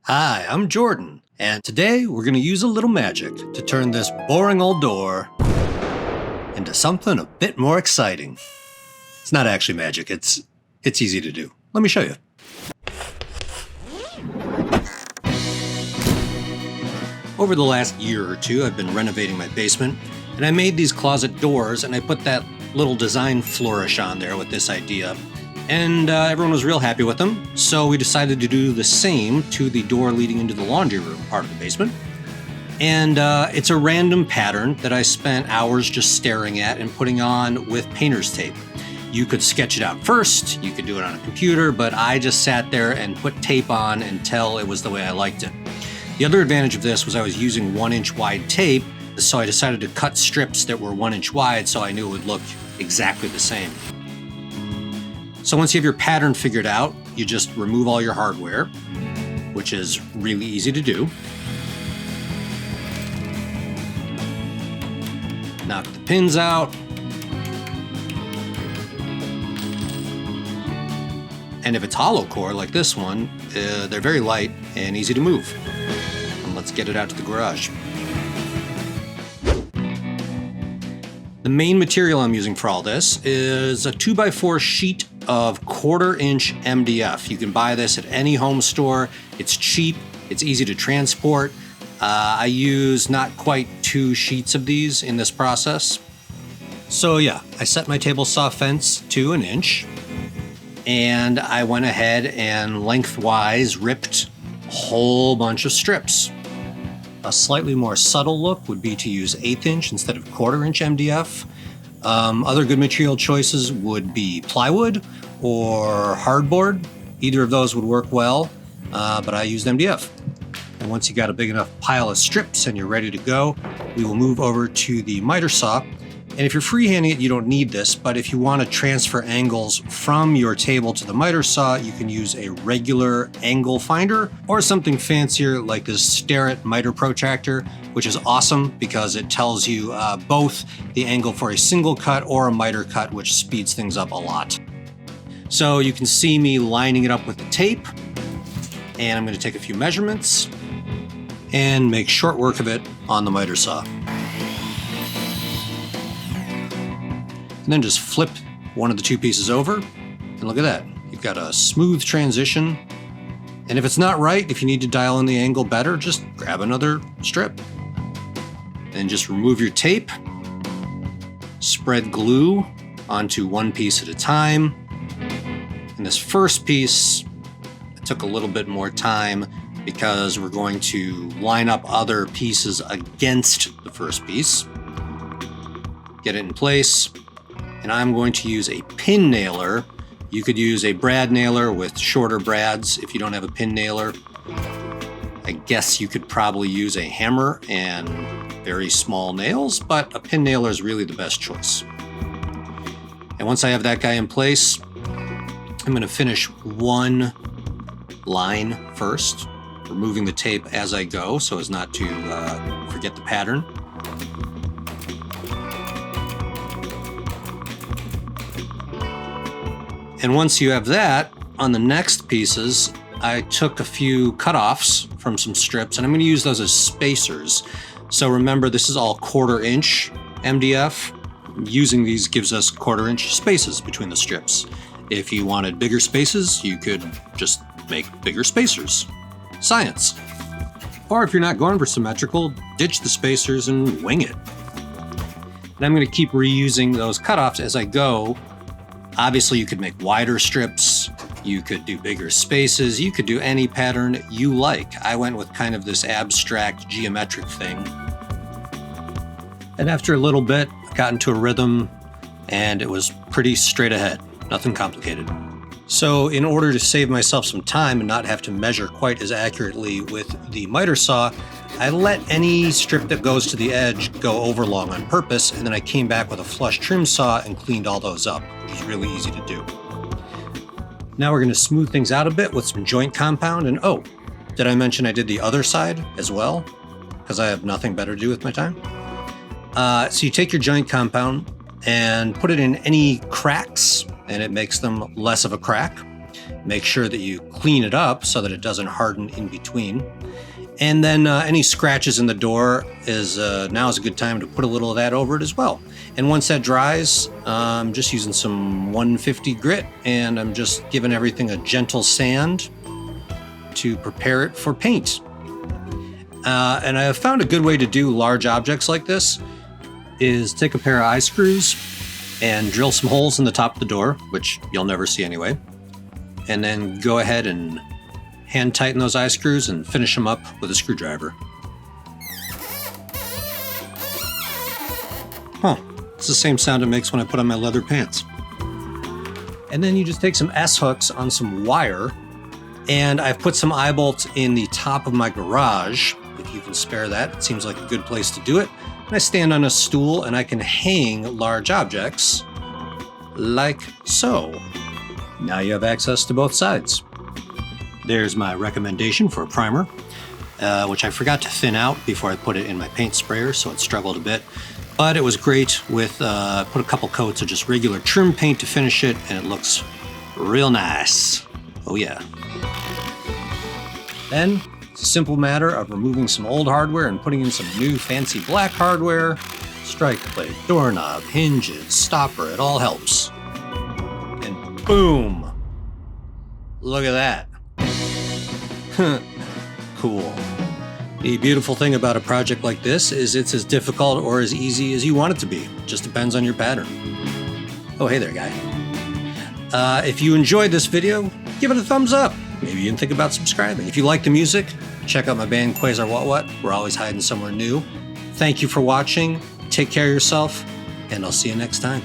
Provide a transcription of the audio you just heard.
Hi, I'm Jordan, and today we're going to use a little magic to turn this boring old door into something a bit more exciting. It's not actually magic, it's easy to do. Let me show you. Over the last year or two, I've been renovating my basement, and I made these closet doors, and I put that little design flourish on there with this idea. And everyone was real happy with them, so we decided to do the same to the door leading into the laundry room part of the basement. And it's a random pattern that I spent hours just staring at and putting on with painter's tape. You could sketch it out first, you could do it on a computer, but I just sat there and put tape on until it was the way I liked it. The other advantage of this was I was using 1-inch wide tape, so I decided to cut strips that were 1 inch wide so I knew it would look exactly the same. So once you have your pattern figured out, you just remove all your hardware, which is really easy to do. Knock the pins out. And if it's hollow core like this one, they're very light and easy to move. And let's get it out to the garage. The main material I'm using for all this is a 2x4 sheet of 1/4 inch MDF. You can buy this at any home store. It's cheap, it's easy to transport. I use not quite 2 sheets of these in this process. So yeah, I set my table saw fence to 1 inch, and I went ahead and lengthwise ripped a whole bunch of strips. A slightly more subtle look would be to use 1/8 inch instead of 1/4 inch MDF. Other good material choices would be plywood or hardboard. Either of those would work well, but I used MDF. And once you got a big enough pile of strips and you're ready to go, we will move over to the miter saw. And if you're freehanding it, you don't need this, but if you want to transfer angles from your table to the miter saw, you can use a regular angle finder or something fancier like this Starrett miter protractor, which is awesome because it tells you both the angle for a single cut or a miter cut, which speeds things up a lot. So you can see me lining it up with the tape, and I'm going to take a few measurements and make short work of it on the miter saw. And then just flip one of the 2 pieces over, and look at that. You've got a smooth transition. And if it's not right, if you need to dial in the angle better, just grab another strip. And just remove your tape. Spread glue onto 1 piece at a time. And this first piece, it took a little bit more time because we're going to line up other pieces against the first piece. Get it in place. And I'm going to use a pin nailer. You could use a brad nailer with shorter brads if you don't have a pin nailer. I guess you could probably use a hammer and very small nails, but a pin nailer is really the best choice. And once I have that guy in place, I'm going to finish 1 line first, removing the tape as I go so as not to forget the pattern. And once you have that, on the next pieces, I took a few cutoffs from some strips, and I'm going to use those as spacers. So remember, this is all 1/4 inch MDF. Using these gives us 1/4 inch spaces between the strips. If you wanted bigger spaces, you could just make bigger spacers. Science. Or if you're not going for symmetrical, ditch the spacers and wing it. And I'm going to keep reusing those cutoffs as I go. Obviously, you could make wider strips, you could do bigger spaces, you could do any pattern you like. I went with kind of this abstract geometric thing. And after a little bit, I got into a rhythm, and it was pretty straight ahead, nothing complicated. So in order to save myself some time and not have to measure quite as accurately with the miter saw, I let any strip that goes to the edge go over long on purpose, and then I came back with a flush trim saw and cleaned all those up, which is really easy to do. Now we're going to smooth things out a bit with some joint compound, and oh, did I mention I did the other side as well? Because I have nothing better to do with my time. So you take your joint compound and put it in any cracks, and it makes them less of a crack. Make sure that you clean it up so that it doesn't harden in between. And then any scratches in the door now is a good time to put a little of that over it as well. And once that dries, I'm just using some 150 grit, and I'm just giving everything a gentle sand to prepare it for paint. And I have found a good way to do large objects like this is take a pair of eye screws and drill some holes in the top of the door, which you'll never see anyway. And then go ahead and hand tighten those eye screws and finish them up with a screwdriver. Huh, it's the same sound it makes when I put on my leather pants. And then you just take some S-hooks on some wire, and I've put some eye bolts in the top of my garage. If you can spare that, it seems like a good place to do it. And I stand on a stool and I can hang large objects like so. Now you have access to both sides. There's my recommendation for a primer, which I forgot to thin out before I put it in my paint sprayer, so it struggled a bit. But it was great with, put a couple coats of just regular trim paint to finish it, and it looks real nice. Oh yeah. Then, it's a simple matter of removing some old hardware and putting in some new fancy black hardware. Strike plate, doorknob, hinges, stopper, it all helps. And boom! Look at that. Cool. The beautiful thing about a project like this is it's as difficult or as easy as you want it to be. It just depends on your pattern. Oh, hey there, guy. If you enjoyed this video, give it a thumbs up. Maybe you can think about subscribing. If you like the music, check out my band Quasar What What. We're always hiding somewhere new. Thank you for watching. Take care of yourself, and I'll see you next time.